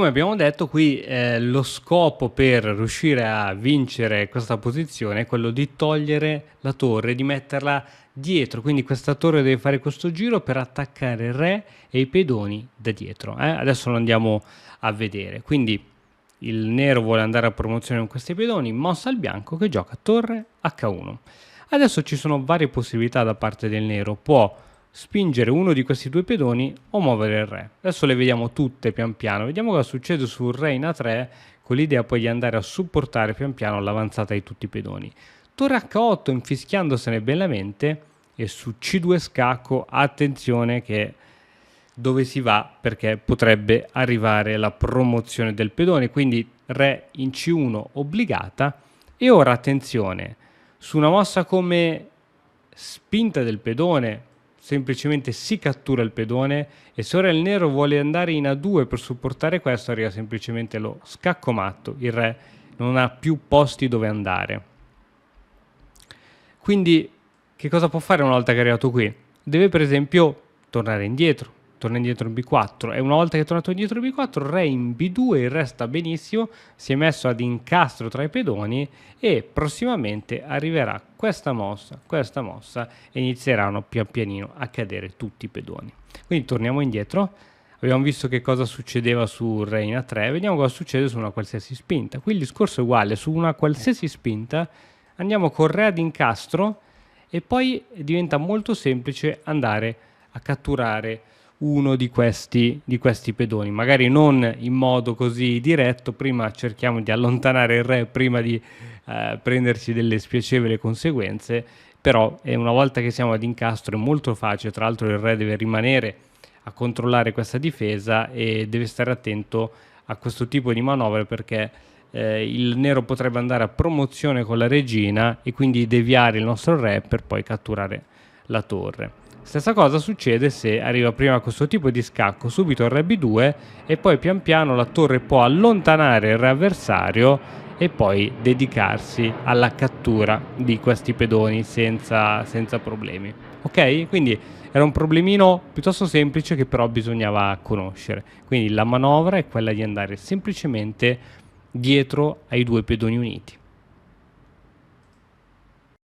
come abbiamo detto qui, lo scopo per riuscire a vincere questa posizione è quello di togliere la torre, di metterla dietro, quindi questa torre deve fare questo giro per attaccare il re e i pedoni da dietro. Adesso lo andiamo a vedere. Quindi il nero vuole andare a promozione con questi pedoni, mossa al bianco che gioca torre H1. Adesso ci sono varie possibilità da parte del nero, può spingere uno di questi due pedoni o muovere il re. Adesso le vediamo tutte pian piano, vediamo cosa succede sul re in A3 con l'idea poi di andare a supportare pian piano l'avanzata di tutti i pedoni. Torre H8 infischiandosene bellamente e su C2 scacco, attenzione che dove si va perché potrebbe arrivare la promozione del pedone, quindi re in C1 obbligata. E ora attenzione, su una mossa come spinta del pedone semplicemente si cattura il pedone e se ora il nero vuole andare in A2 per supportare questo arriva semplicemente lo scacco matto, il re non ha più posti dove andare. Quindi che cosa può fare una volta che è arrivato qui? Deve per esempio tornare indietro, torna indietro in B4 e una volta che è tornato indietro in B4 re in B2, il re sta benissimo, si è messo ad incastro tra i pedoni e prossimamente arriverà questa mossa e inizieranno pian pianino a cadere tutti i pedoni. Quindi torniamo indietro, abbiamo visto che cosa succedeva su re in A3, vediamo cosa succede su una qualsiasi spinta. Qui il discorso è uguale, su una qualsiasi spinta andiamo con re ad incastro e poi diventa molto semplice andare a catturare uno di questi pedoni, magari non in modo così diretto, prima cerchiamo di allontanare il re prima di prenderci delle spiacevoli conseguenze, però una volta che siamo ad incastro è molto facile, tra l'altro il re deve rimanere a controllare questa difesa e deve stare attento a questo tipo di manovre perché il nero potrebbe andare a promozione con la regina e quindi deviare il nostro re per poi catturare la torre. Stessa cosa succede se arriva prima questo tipo di scacco, subito il re b2 e poi pian piano la torre può allontanare il re avversario e poi dedicarsi alla cattura di questi pedoni senza problemi. Ok? Quindi era un problemino piuttosto semplice che però bisognava conoscere. Quindi la manovra è quella di andare semplicemente dietro ai due pedoni uniti.